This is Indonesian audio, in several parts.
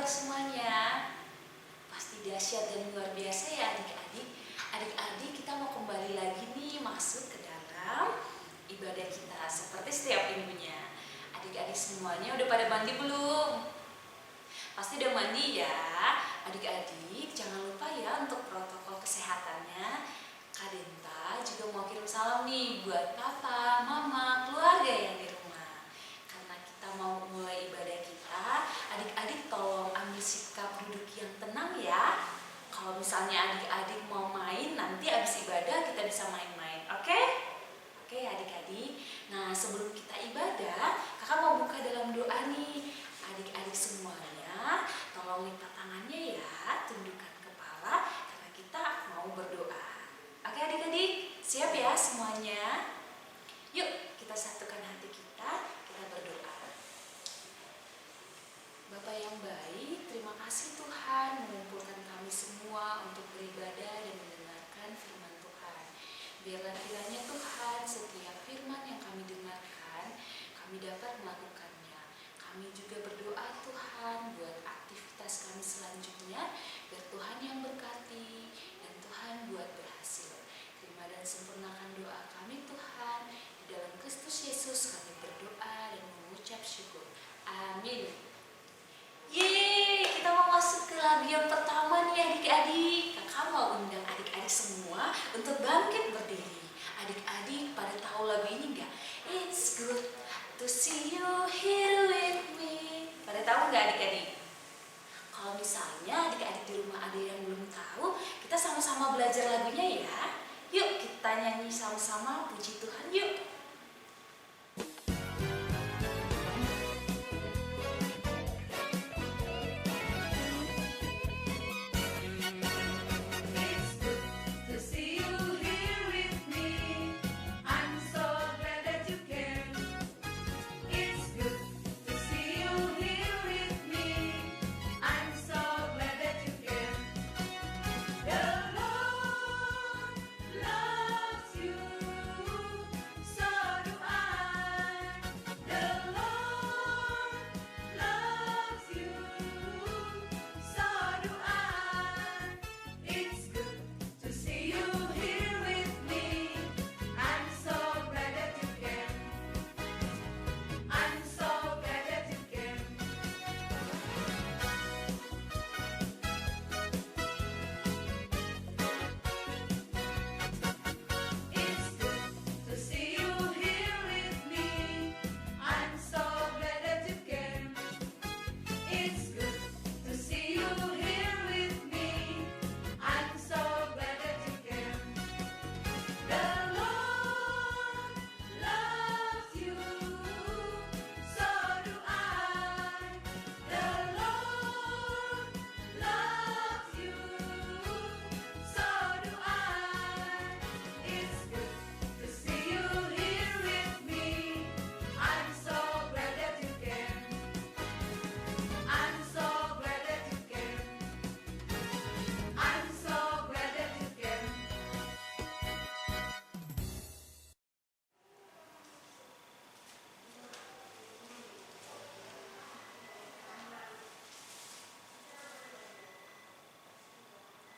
kabar semuanya? Pasti dahsyat dan luar biasa ya adik-adik. Adik-adik, kita mau kembali lagi nih masuk ke dalam ibadah kita seperti setiap minggunya. Adik-adik semuanya udah pada mandi belum? Pasti udah mandi ya. Adik-adik jangan lupa ya untuk protokol kesehatannya. Kak Denta juga mau kirim salam nih buat papa, mama, keluarga yang di rumah. Karena kita mau mulai ibadah kita, adik-adik tolong ambil sikap duduk yang tenang ya. Kalau misalnya adik-adik mau main, nanti abis ibadah kita bisa main-main, oke? Oke adik-adik. Nah sebelum kita ibadah, kakak mau buka dalam doa nih. Adik-adik semuanya, tolong lipat tangannya ya, tundukkan kepala, karena kita mau berdoa. Oke adik-adik, siap ya semuanya? Yuk kita satukan hati kita berdoa. Bapak yang baik, terima kasih Tuhan mengumpulkan kami semua untuk beribadah dan mendengarkan firman Tuhan. Biarlah kiranya Tuhan setiap firman yang kami dengarkan, kami dapat melakukannya. Kami juga berdoa Tuhan buat aktivitas kami selanjutnya, biar Tuhan yang berkati dan Tuhan buat berhasil. Terima dan sempurnakan doa kami Tuhan. Di dalam Kristus Yesus kami berdoa dan mengucap syukur. Amin. Yeay, kita mau masuk ke lagu yang pertama nih adik-adik. Kakak mau undang adik-adik semua untuk bangkit berdiri. Adik-adik pada tahu lagu ini nggak? It's good to see you here with me. Pada tahu nggak adik-adik? Kalau misalnya adik-adik di rumah ada yang belum tahu, kita sama-sama belajar lagunya ya. Yuk kita nyanyi sama-sama puji Tuhan yuk.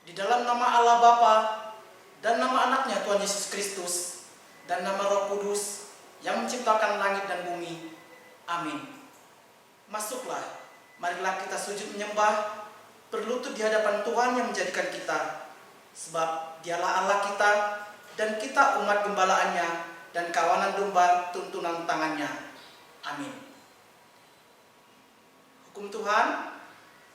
Di dalam nama Allah Bapa dan nama anaknya Tuhan Yesus Kristus dan nama Roh Kudus yang menciptakan langit dan bumi. Amin. Masuklah, marilah kita sujud menyembah, berlutut di hadapan Tuhan yang menjadikan kita. Sebab dialah Allah kita dan kita umat gembalaannya dan kawanan domba tuntunan tangannya. Amin. Hukum Tuhan,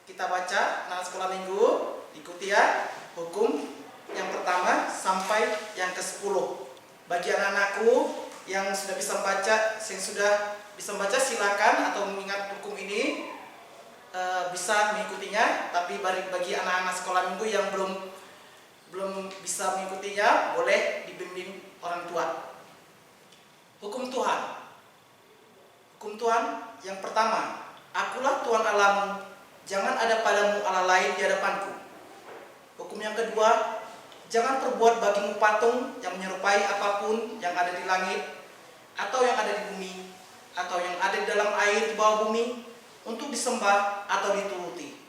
kita baca anak sekolah minggu. Ikuti ya, hukum yang pertama sampai yang ke-10. Bagi anak-anakku yang sudah bisa membaca, silakan atau mengingat hukum ini bisa mengikutinya. Tapi bagi anak-anak sekolah minggu yang belum bisa mengikutinya, boleh dibimbing orang tua. Hukum Tuhan. Hukum Tuhan yang pertama, akulah Tuhan Allahmu, jangan ada padamu Allah lain di hadapanku. Hukum yang kedua, jangan perbuat bagimu patung yang menyerupai apapun yang ada di langit, atau yang ada di bumi, atau yang ada di dalam air di bawah bumi, untuk disembah atau dituruti.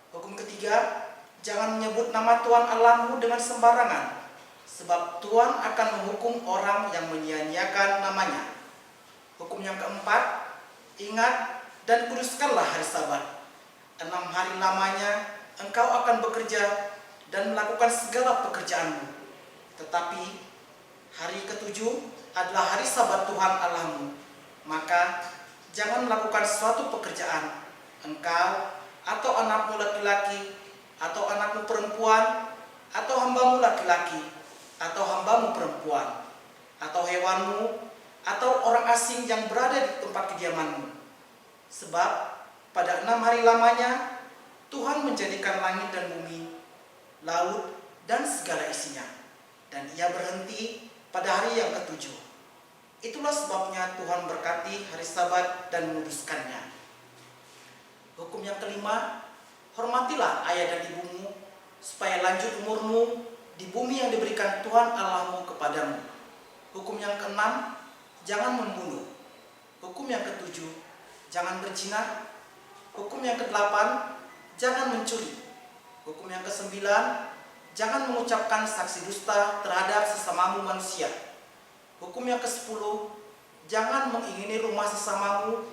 Hukum ketiga, jangan menyebut nama Tuhan Allahmu dengan sembarangan, sebab Tuhan akan menghukum orang yang menyia-nyiakan namanya. Hukum yang keempat, ingat dan kuduskanlah hari Sabat. 6 hari lamanya engkau akan bekerja dan melakukan segala pekerjaanmu. Tetapi hari ketujuh adalah hari Sabat Tuhan Allahmu. Maka jangan melakukan suatu pekerjaan, engkau atau anakmu laki-laki, atau anakmu perempuan, atau hambamu laki-laki, atau hambamu perempuan, atau hewanmu, atau orang asing yang berada di tempat kediamanmu. Sebab pada 6 hari lamanya Tuhan menjadikan langit dan bumi, laut dan segala isinya, dan ia berhenti pada hari yang ketujuh. Itulah sebabnya Tuhan berkati hari Sabat dan menguduskannya. Hukum yang kelima, hormatilah ayah dan ibumu, supaya lanjut umurmu di bumi yang diberikan Tuhan Allahmu kepadamu. Hukum yang keenam, jangan membunuh. Hukum yang ketujuh, jangan berzina. Hukum yang kedelapan, jangan mencuri. Hukum yang kesembilan, jangan mengucapkan saksi dusta terhadap sesamamu manusia. Hukum yang kesepuluh, jangan mengingini rumah sesamamu,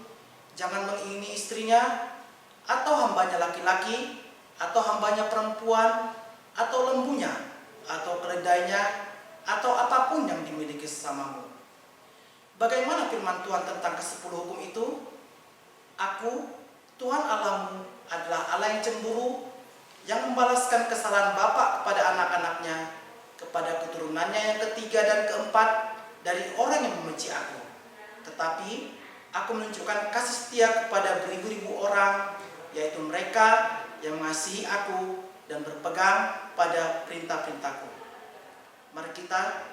jangan mengingini istrinya, atau hambanya laki-laki, atau hambanya perempuan, atau lembunya, atau keledainya, atau apapun yang dimiliki sesamamu. Bagaimana firman Tuhan tentang ke-10 hukum itu? Aku, Tuhan Allahmu, adalah Allah yang cemburu, yang membalaskan kesalahan bapa kepada anak-anaknya, kepada keturunannya yang ketiga dan keempat dari orang yang membenci aku. Tetapi aku menunjukkan kasih setia kepada beribu-ribu orang, yaitu mereka yang mengasihi aku dan berpegang pada perintah-perintahku. Mari kita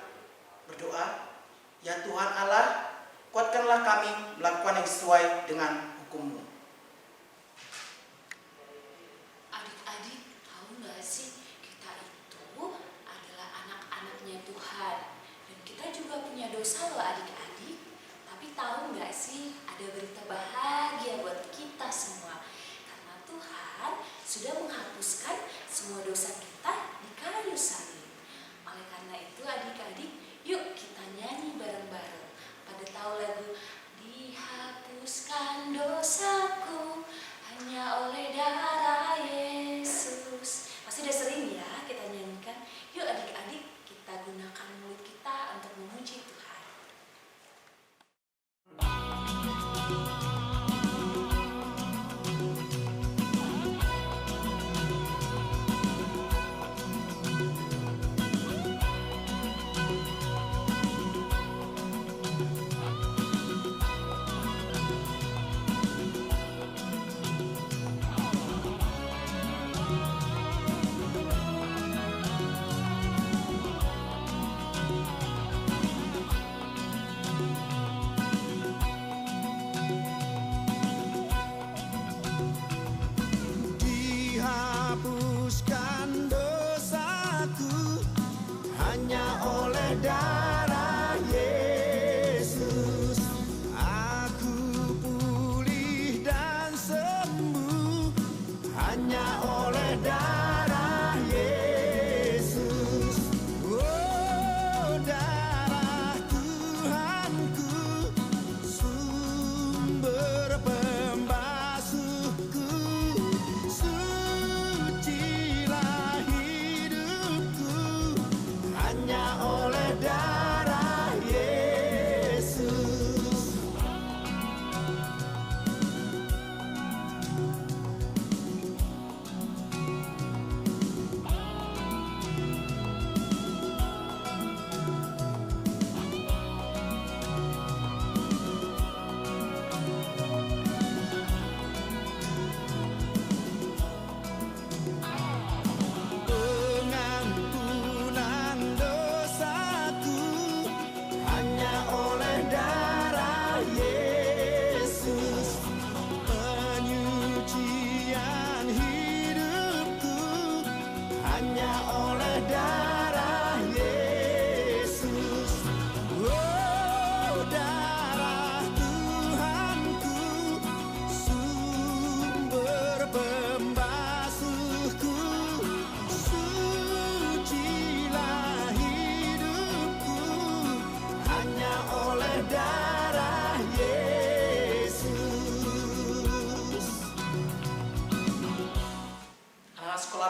berdoa. Ya Tuhan Allah, kuatkanlah kami melakukan yang sesuai dengan hukum-Mu. Adik-adik, tahu nggak sih, kita itu adalah anak-anaknya Tuhan. Dan kita juga punya dosa loh adik-adik. Tapi tahu nggak sih, ada berita bahagia buat kita semua. Karena Tuhan sudah menghapuskan semua dosa kita di kayu salib. Oleh karena itu adik-adik, yuk kita nyanyi bareng-bareng. Pada tahu lagu dihapuskan dosaku hanya oleh darah Yesus. Pasti udah sering ya kita nyanyikan. Yuk adik-adik, kita gunakan mulut kita untuk memuji Tuhan.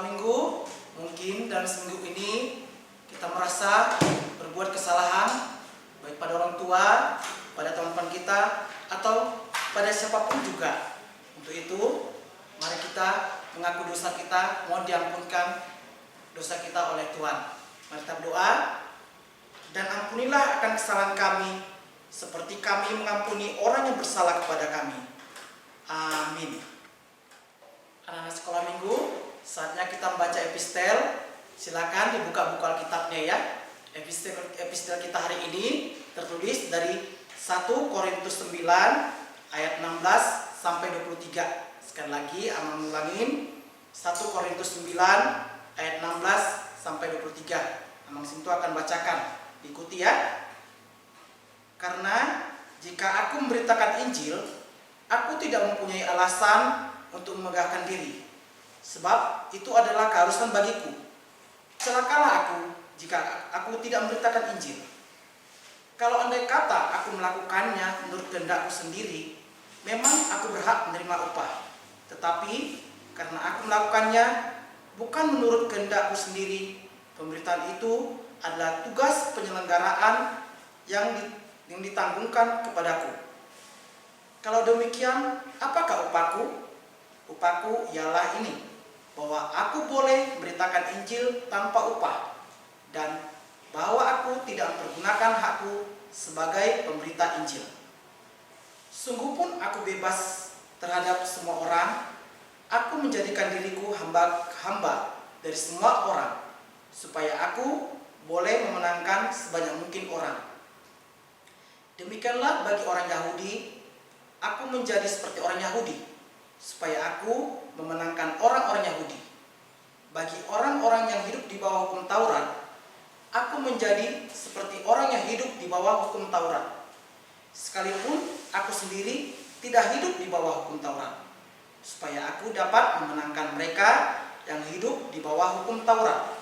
sekolah minggu, mungkin dalam seminggu ini kita merasa berbuat kesalahan, baik pada orang tua, pada teman-teman kita, atau pada siapapun juga. Untuk itu, mari kita mengaku dosa kita, mohon diampunkan dosa kita oleh Tuhan. Mari kita berdoa. Dan ampunilah akan kesalahan kami, seperti kami mengampuni orang yang bersalah kepada kami. Amin. Anak-anak sekolah minggu, saatnya kita membaca epistel. Silakan dibuka-buka Alkitabnya ya. Epistel kita hari ini tertulis dari 1 Korintus 9 ayat 16 sampai 23. Sekali lagi Amang ulangin, 1 Korintus 9 ayat 16 sampai 23. Amang Sintu akan bacakan. Ikuti ya. Karena jika aku memberitakan Injil, aku tidak mempunyai alasan untuk memegahkan diri, sebab itu adalah keharusan bagiku. Celakalah aku jika aku tidak memberitakan Injil. Kalau andai kata aku melakukannya menurut kehendakku sendiri, memang aku berhak menerima upah. Tetapi karena aku melakukannya bukan menurut kehendakku sendiri, pemberitaan itu adalah tugas penyelenggaraan yang ditanggungkan kepadaku. Kalau demikian, apakah upahku? Upahku ialah ini, bahwa aku boleh memberitakan Injil tanpa upah, dan bahwa aku tidak mempergunakan hakku sebagai pemberita Injil. Sungguh pun aku bebas terhadap semua orang. Aku menjadikan diriku hamba dari semua orang, supaya aku boleh memenangkan sebanyak mungkin orang. Demikianlah bagi orang Yahudi, aku menjadi seperti orang Yahudi, supaya aku memenangkan orang-orang Yahudi. Bagi orang-orang yang hidup di bawah hukum Taurat, aku menjadi seperti orang yang hidup di bawah hukum Taurat, sekalipun aku sendiri tidak hidup di bawah hukum Taurat, supaya aku dapat memenangkan mereka yang hidup di bawah hukum Taurat.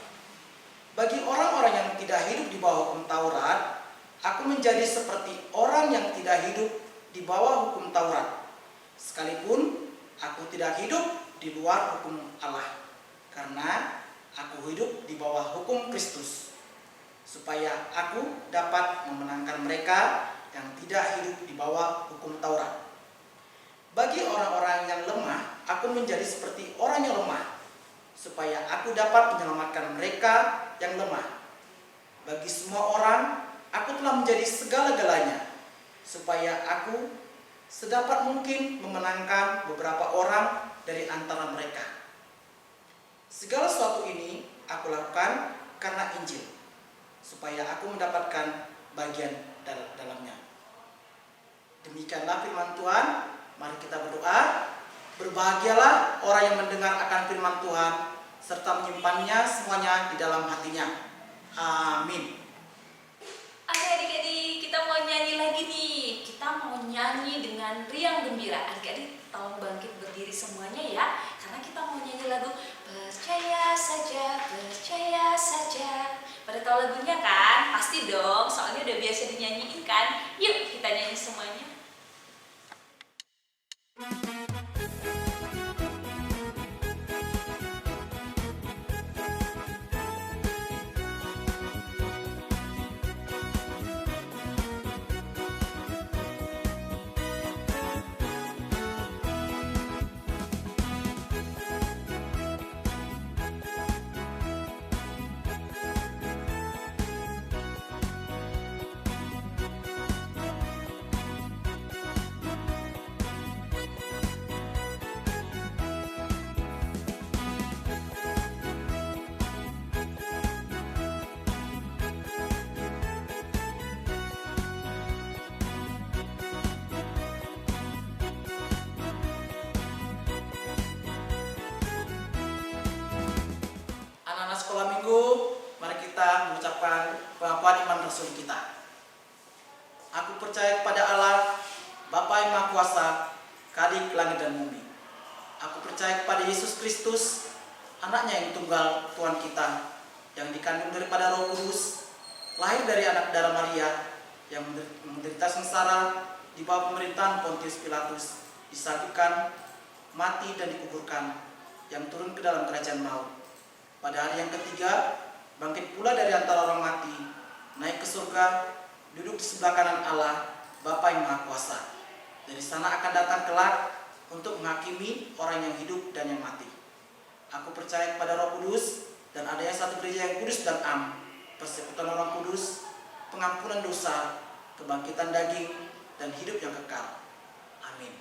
Bagi orang-orang yang tidak hidup di bawah hukum Taurat, aku menjadi seperti orang yang tidak hidup di bawah hukum Taurat, sekalipun aku tidak hidup di luar hukum Allah, karena aku hidup di bawah hukum Kristus, supaya aku dapat memenangkan mereka yang tidak hidup di bawah hukum Taurat. Bagi orang-orang yang lemah, aku menjadi seperti orang yang lemah, supaya aku dapat menyelamatkan mereka yang lemah. Bagi semua orang, aku telah menjadi segala-galanya, supaya aku sedapat mungkin memenangkan beberapa orang dari antara mereka. Segala sesuatu ini aku lakukan karena Injil, supaya aku mendapatkan bagian dalamnya. Demikianlah firman Tuhan. Mari kita berdoa. Berbahagialah orang yang mendengar akan firman Tuhan, serta menyimpannya semuanya di dalam hatinya. Amin. Oke adik-adik, kita mau nyanyi lagi nih. Kita mau nyanyi dengan riang gembira. Adik-adik tolong bangkit berdiri semuanya ya, karena kita mau nyanyi lagu Percaya Saja, Percaya Saja. Pada tahu lagunya kan? Pasti dong, soalnya udah biasa dinyanyiin kan. Yuk kita nyanyi semuanya. Sekolah minggu, mari kita mengucapkan pengakuan iman Rasul kita. Aku percaya kepada Allah, Bapa yang Maha Kuasa, Khalid langit dan bumi. Aku percaya kepada Yesus Kristus, anaknya yang tunggal Tuhan kita, yang dikandung daripada Roh Kudus, lahir dari anak darah Maria, yang menderita sengsara di bawah pemerintahan Pontius Pilatus, disalibkan, mati dan dikuburkan, yang turun ke dalam kerajaan maut. Pada hari yang ketiga, bangkit pula dari antara orang mati, naik ke surga, duduk di sebelah kanan Allah, Bapa yang Maha Kuasa. Dari sana akan datang kelak untuk menghakimi orang yang hidup dan yang mati. Aku percaya kepada Roh Kudus dan adanya satu gereja yang kudus dan am, persekutuan orang kudus, pengampunan dosa, kebangkitan daging, dan hidup yang kekal. Amin.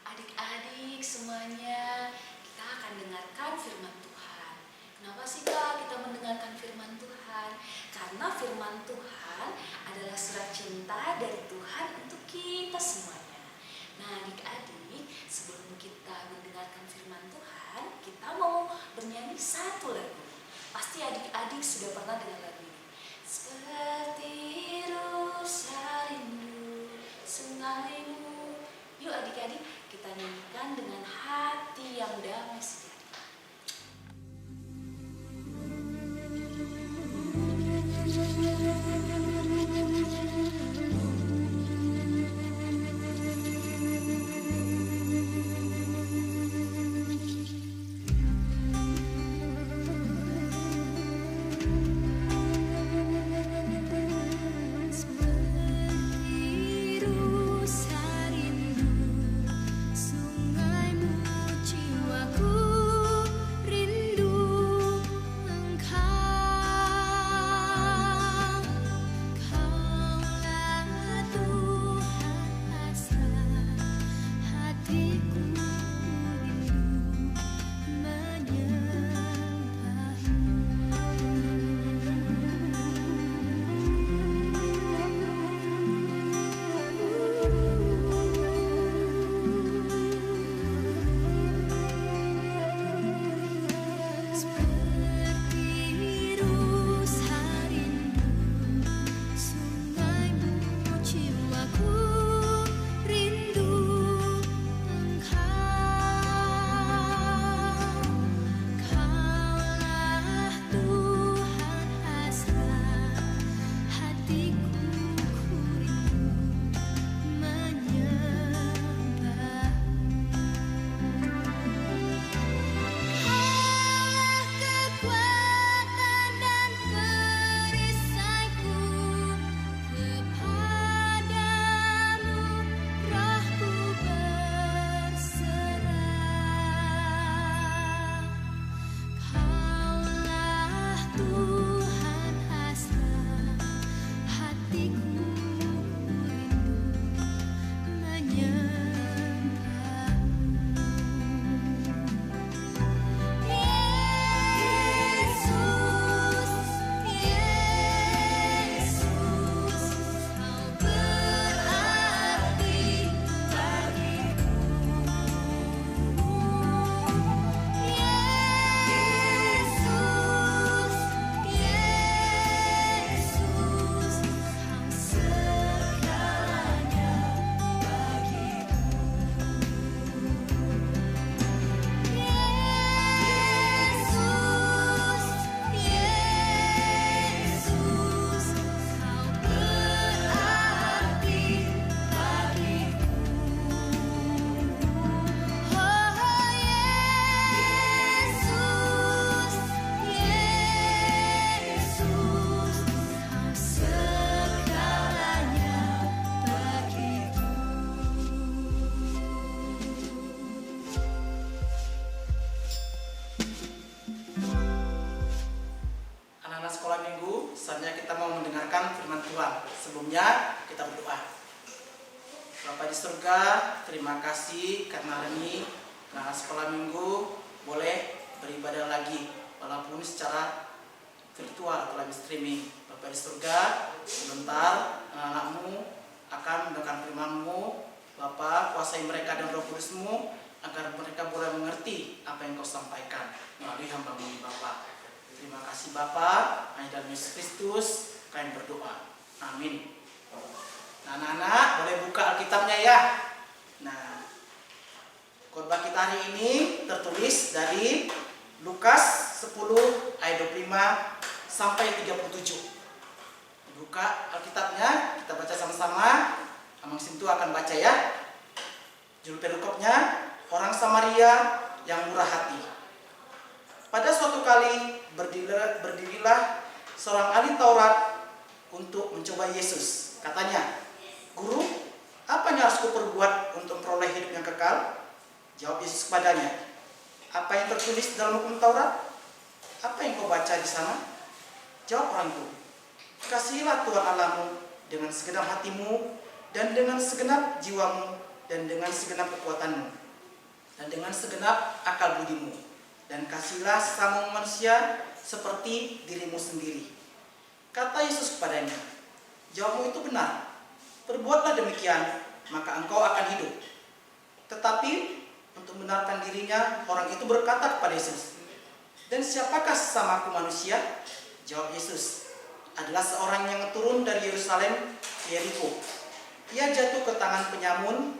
Adik-adik semuanya, kita akan dengarkan firman Tuhan. Kenapa sih Kak kita mendengarkan firman Tuhan? Karena firman Tuhan adalah surat cinta dari Tuhan untuk kita semuanya. Nah adik-adik, sebelum kita mendengarkan firman Tuhan, kita mau bernyanyi satu lagu. Pasti adik-adik sudah pernah dengar lagu ini. Seperti rusa rindu sungaimu. Yuk adik-adik, kita nyanyikan dengan hati yang damai sejahtera. Saatnya kita mau mendengarkan firman Tuhan. Sebelumnya kita berdoa. Bapa di surga, terima kasih karena hari ini anak sekolah minggu boleh beribadah lagi walaupun secara virtual atau live streaming. Bapa di surga, sebentar anak-anakmu akan mendengarkan firman-Mu. Bapa, kuasai mereka dan Roh Kudus-Mu agar mereka boleh mengerti apa yang Kau sampaikan melalui hamba-Mu ini, Bapa. Terima kasih Bapa, hanya dalam Yesus Kristus kami berdoa. Amin. Nah, anak-anak boleh buka Alkitabnya ya. Nah, khotbah kita hari ini tertulis dari Lukas 10 ayat 25 sampai 37. Buka Alkitabnya, kita baca sama-sama. Amang Sintu akan baca ya. Judul perikopnya, orang Samaria yang murah hati. Pada suatu kali berdirilah seorang ahli Taurat untuk mencoba Yesus. Katanya, "Guru, apa yang harus kuperbuat untuk memperoleh hidup yang kekal?" Jawab Yesus kepadanya, "Apa yang tertulis dalam hukum Taurat? Apa yang kau baca di sana?" Jawab orang itu, "Kasihilah Tuhan Allahmu dengan segenap hatimu, dan dengan segenap jiwamu, dan dengan segenap kekuatanmu, dan dengan segenap akal budimu. Dan kasihilah sesama manusia seperti dirimu sendiri." Kata Yesus kepadanya, "Jawabmu itu benar. Perbuatlah demikian, maka engkau akan hidup." Tetapi untuk membenarkan dirinya, orang itu berkata kepada Yesus, "Dan siapakah sesamaku manusia?" Jawab Yesus, "Adalah seorang yang turun dari Yerusalem ke Yeriko. Ia jatuh ke tangan penyamun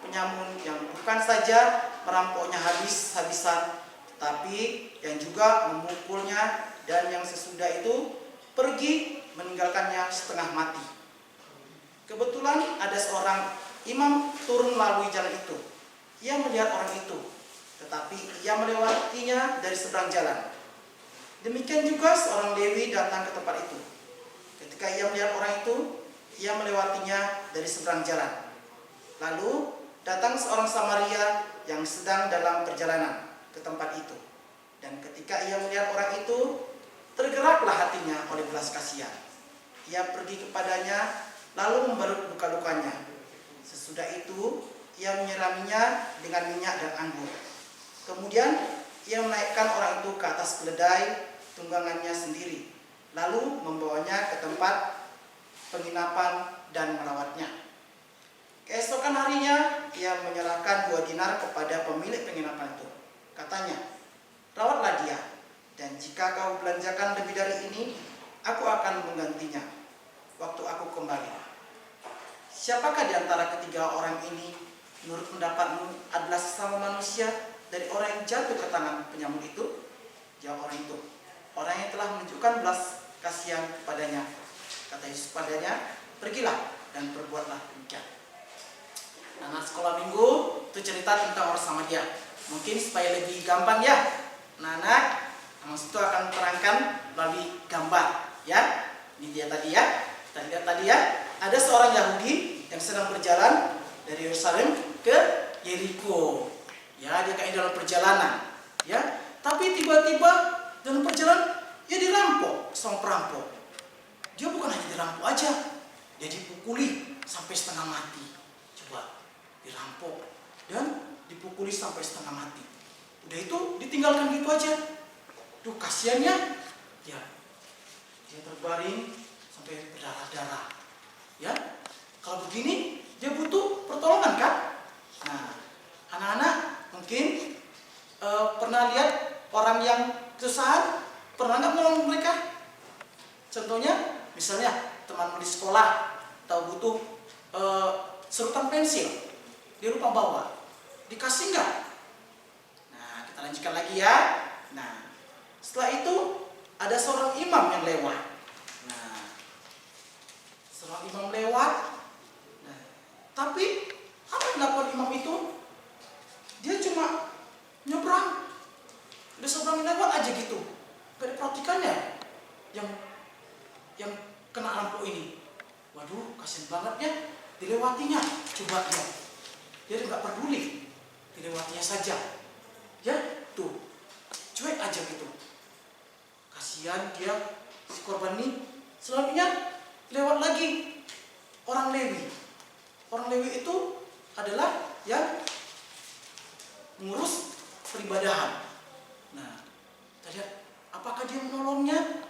yang bukan saja merampoknya habis-habisan, tetapi yang juga memukulnya, dan yang sesudah itu pergi meninggalkannya setengah mati. Kebetulan ada seorang imam turun melalui jalan itu. Ia melihat orang itu, tetapi ia melewatinya dari seberang jalan. Demikian juga seorang Lewi datang ke tempat itu. Ketika ia melihat orang itu, ia melewatinya dari seberang jalan. Lalu datang seorang Samaria yang sedang dalam perjalanan ke tempat itu. Dan ketika ia melihat orang itu, tergeraklah hatinya oleh belas kasihan. Ia pergi kepadanya, lalu membalut luka-lukanya. Sesudah itu, ia menyiraminya dengan minyak dan anggur. Kemudian, ia menaikkan orang itu ke atas keledai tunggangannya sendiri, lalu membawanya ke tempat penginapan dan merawatnya. Keesokan harinya, ia menyerahkan 2 dinar kepada pemilik penginapan itu. Katanya, "Rawatlah dia, dan jika kau belanjakan lebih dari ini, aku akan menggantinya waktu aku kembali." Siapakah di antara ketiga orang ini menurut pendapatmu adalah sesama manusia dari orang yang jatuh ke tangan penyamun itu? Jawab orang itu, "Orang yang telah menunjukkan belas kasihan kepadanya." Kata Yesus padanya, "Pergilah dan perbuatlah demikian." Anak sekolah minggu itu cerita tentang orang Samaria. Mungkin supaya lebih gampang ya, anak itu akan terangkan melalui gambar ya. Ini dia tadi ya. Kita lihat tadi ya, ada seorang Yahudi yang sedang berjalan dari Yerusalem ke Yeriko. Ya, dia kayak dalam perjalanan ya. Tapi tiba-tiba dalam perjalanan dia dirampok sama perampok. Dia bukan hanya dirampok aja, dia dipukuli sampai setengah mati. Coba, dirampok dan dipukuli sampai setengah mati. Udah itu ditinggalkan gitu aja. Duh, kasihannya. Ya, dia terbaring sampai berdarah-darah. Ya, kalau begini dia butuh pertolongan kan? Nah, anak-anak mungkin pernah lihat orang yang kesusahan, pernah nggak menolong mereka? Contohnya, misalnya teman di sekolah tahu butuh serutan pensil, dia lupa bawa, dikasih nggak? Nah, kita lanjutkan lagi ya. Nah, setelah itu ada seorang imam yang lewat. Nah, seorang imam lewat. Nah, tapi apa yang dilakukan imam itu? Dia cuma nyebrang, udah seberang lewat aja gitu, gak diperhatikannya yang kena lampu ini. Waduh, kasihan banget ya, dilewatinya. Coba ya, dia nggak peduli, dilewatinya saja. Ya, tuh, cuek aja gitu. Kasihan dia, si korban ini. Selanjutnya lewat lagi orang Lewi. Orang Lewi itu adalah yang mengurus peribadahan. Nah, kita lihat apakah dia menolongnya?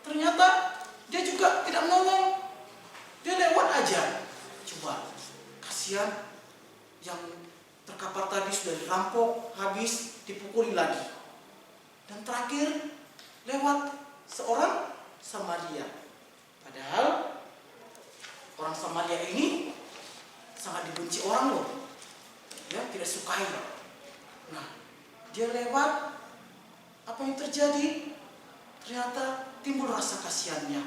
Ternyata dia juga tidak menolong. Dia lewat aja. Coba, kasihan yang terkapar tadi sudah dirampok, habis, dipukuli lagi. Dan terakhir lewat seorang Samaria. Padahal orang Samaria ini sangat dibenci orang loh. Ya, tidak sukai. Nah, dia lewat, apa yang terjadi? Ternyata timbul rasa kasihannya,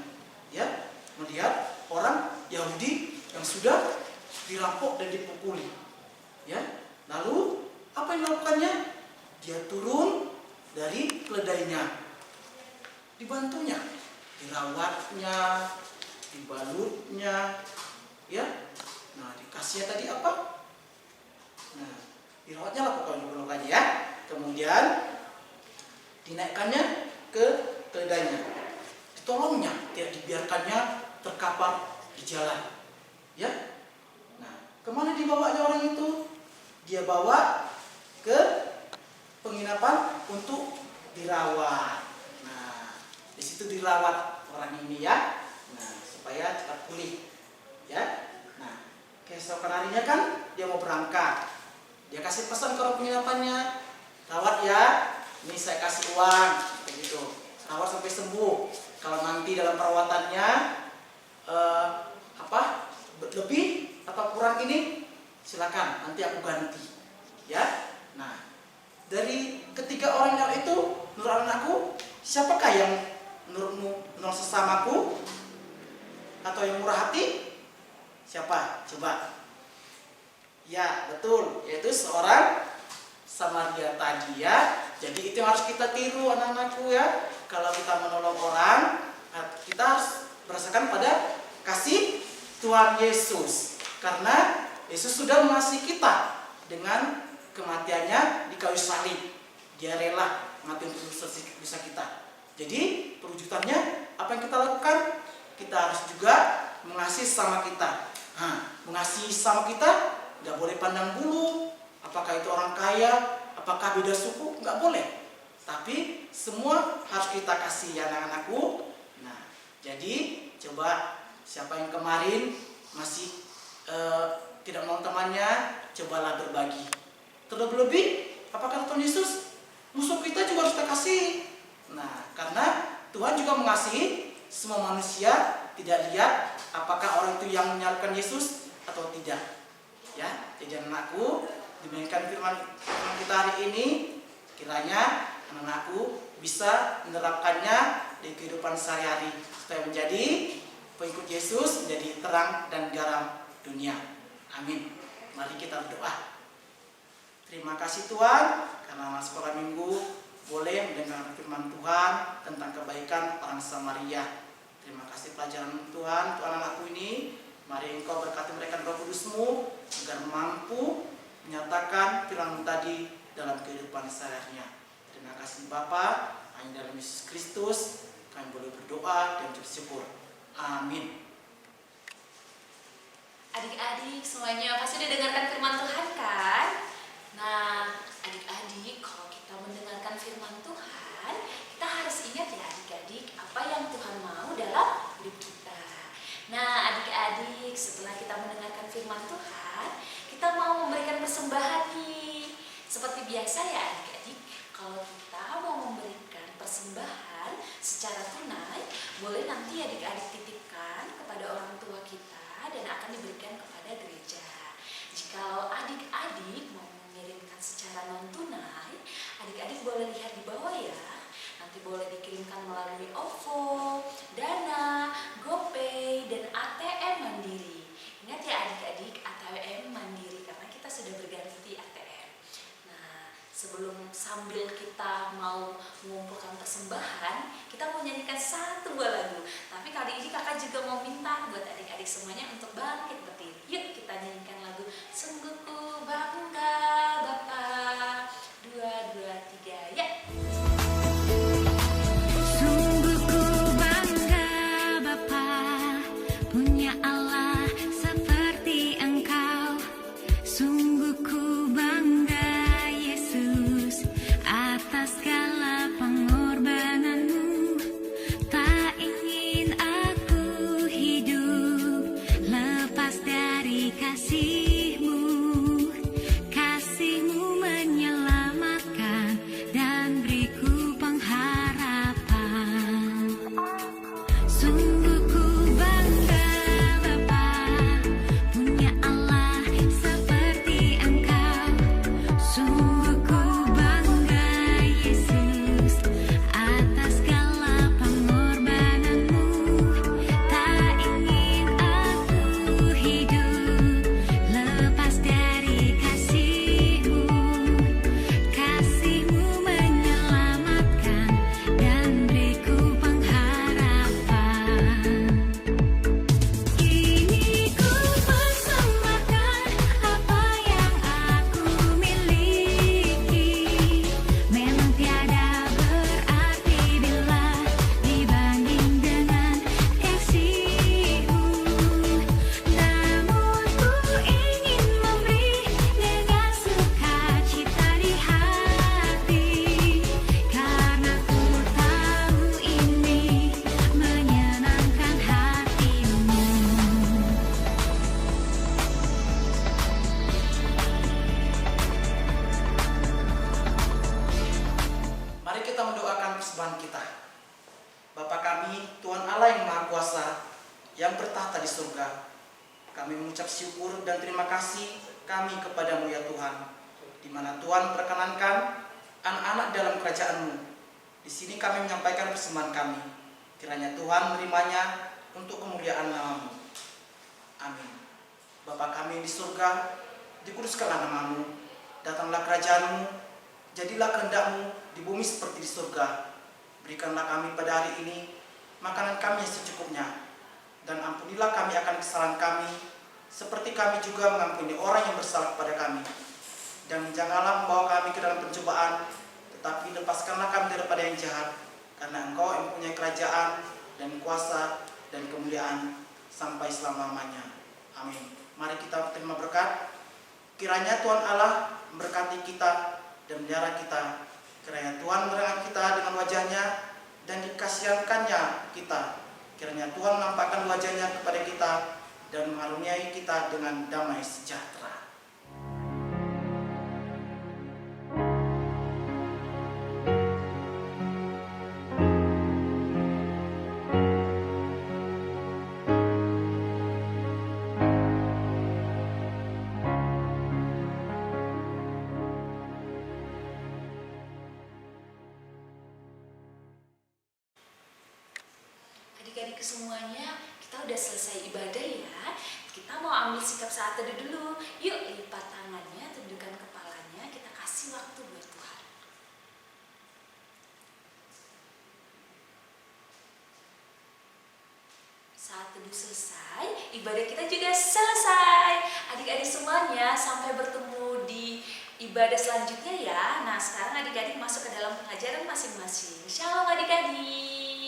ya, melihat orang Yahudi yang sudah dirampok dan dipukuli, ya. Lalu apa yang dilakukannya? dia turun dari keledainya, dibantunya, dirawatnya, dibalutnya, ya. Nah, dikasihnya tadi apa? Nah, dirawatnya lah pokoknya ya. Kemudian dinaikkannya ke keledainya, ditolongnya, tidak dibiarkannya terkapar di jalan, ya. Nah, kemana dibawanya orang itu? Dia bawa ke penginapan untuk dirawat. Nah, di situ dirawat orang ini ya. Nah, supaya cepat pulih, ya. Nah, keesokan harinya kan dia mau berangkat. Dia kasih pesan ke orang penginapannya, rawat ya, ini saya kasih uang, begitu. Rawat sampai sembuh. Kalau nanti dalam perawatannya lebih atau kurang ini, silakan nanti aku ganti, ya. Nah, dari ketiga orang yang itu, menurut anakku, siapakah yang menurutmu menurut sesamaku atau yang murah hati? Siapa? Coba. Ya, betul, yaitu seorang Samaria tadi ya. Jadi itu yang harus kita tiru anak-anakku ya. Kalau kita menolong orang, kita harus berdasarkan pada kasih Tuhan Yesus. Karena Yesus sudah mengasihi kita dengan kematiannya di kayu salib. Dia rela mati untuk dosa kita. Jadi perwujudannya apa yang kita lakukan? Kita harus juga mengasihi sama kita. Mengasihi sama kita nggak boleh pandang bulu. Apakah itu orang kaya? Apakah beda suku? Nggak boleh. Tapi semua harus kita kasih ya anak-anakku. Nah, jadi coba siapa yang kemarin masih tidak mau temannya, cobalah berbagi. Terlebih, apa kata Tuhan Yesus? Musuh kita juga harus kita kasih. Nah, karena Tuhan juga mengasihi semua manusia, tidak lihat apakah orang itu yang menyalahkan Yesus atau tidak. Ya, jadi anakku, demikian firman kita hari ini, kiranya anakku bisa menerapkannya di kehidupan sehari-hari supaya menjadi pengikut Yesus, menjadi terang dan garam dunia. Amin. Mari kita berdoa. Terima kasih Tuhan karena anak sekolah minggu boleh mendengar firman Tuhan tentang kebaikan orang Samaria. Terima kasih pelajaran Tuhan untuk anak-anakku ini. Mari Engkau berkati mereka Roh Kudus-Mu agar mampu menyatakan firman tadi dalam kehidupan sehari-harinya. Terima kasih Bapa, hanya dalam Yesus Kristus kami boleh berdoa dan bersyukur. Amin. Adik-adik semuanya pasti udah dengarkan firman Tuhan kan? Nah, adik-adik kalau kita mendengarkan firman Tuhan, kita harus ingat ya adik-adik apa yang Tuhan mau dalam hidup kita. Nah, adik-adik setelah kita mendengarkan firman Tuhan, kita mau memberikan persembahan nih. Seperti biasa ya adik-adik, kalau kita mau memberikan persembahan secara tunai, boleh nanti adik-adik titipkan kepada orang tua kita dan akan diberikan kepada gereja. Jikalau adik-adik mau mengirimkan secara non tunai, adik-adik boleh lihat di bawah ya. Nanti boleh dikirimkan melalui OVO, Dana, GoPay, dan ATM Mandiri. Ingat ya adik-adik, ATM Mandiri karena kita sudah berganti ATM. Nah, sambil kita mau mengumpulkan persembahan, kita mau nyanyikan satu buah lagu. Tapi kali ini kakak juga mau minta buat adik-adik semuanya untuk bangkit berdiri. Yuk kita nyanyikan lagu Sungguh Ku Bangga Bapa. 2, 2, 3, ya. Sungguh ku bangga Bapa, punya Allah seperti Engkau. Sungguh ku bangga Yesus atas segala pengorbananmu. Tak ingin aku hidup lepas dari kasih-Mu. Kasih-Mu menyelamatkan dan beriku pengharapan. Sungguh ku bangga Bapa, punya Allah seperti Engkau. Sungguh ku bangga Yesus atas segala pengorbananmu. Tak ingin aku hidup yang bertahta di surga. Kami mengucap syukur dan terima kasih kami kepadamu ya Tuhan, di mana Tuhan perkenankan anak-anak dalam kerajaan-Mu. Di sini kami menyampaikan persembahan kami. Kiranya Tuhan menerimanya untuk kemuliaan nama-Mu. Amin. Bapa kami di surga, dikuduskanlah nama-Mu, datanglah kerajaan-Mu, jadilah kehendak-Mu di bumi seperti di surga. Berikanlah kami pada hari ini makanan kami yang secukupnya, dan ampunilah kami akan kesalahan kami, seperti kami juga mengampuni orang yang bersalah kepada kami. Dan janganlah membawa kami ke dalam pencobaan, tetapi lepaskanlah kami daripada yang jahat, karena Engkau yang mempunyai kerajaan dan kuasa dan kemuliaan sampai selama-lamanya. Amin. Mari kita terima berkat. Kiranya Tuhan Allah memberkati kita dan memelihara kita. Kiranya Tuhan menerangi kita dengan wajahnya dan dikasihankannya kita. Kiranya Tuhan menampakkan wajahnya kepada kita dan mengaruniai kita dengan damai sejahtera. Adik-adik semuanya, kita udah selesai ibadah ya. Kita mau ambil sikap saat teduh dulu. Yuk, lipat tangannya, tundukkan kepalanya, kita kasih waktu buat Tuhan. Saat teduh selesai, ibadah kita juga selesai. Adik-adik semuanya, sampai bertemu di ibadah selanjutnya ya. Nah, sekarang adik-adik masuk ke dalam pengajaran masing-masing. Shalom adik-adik.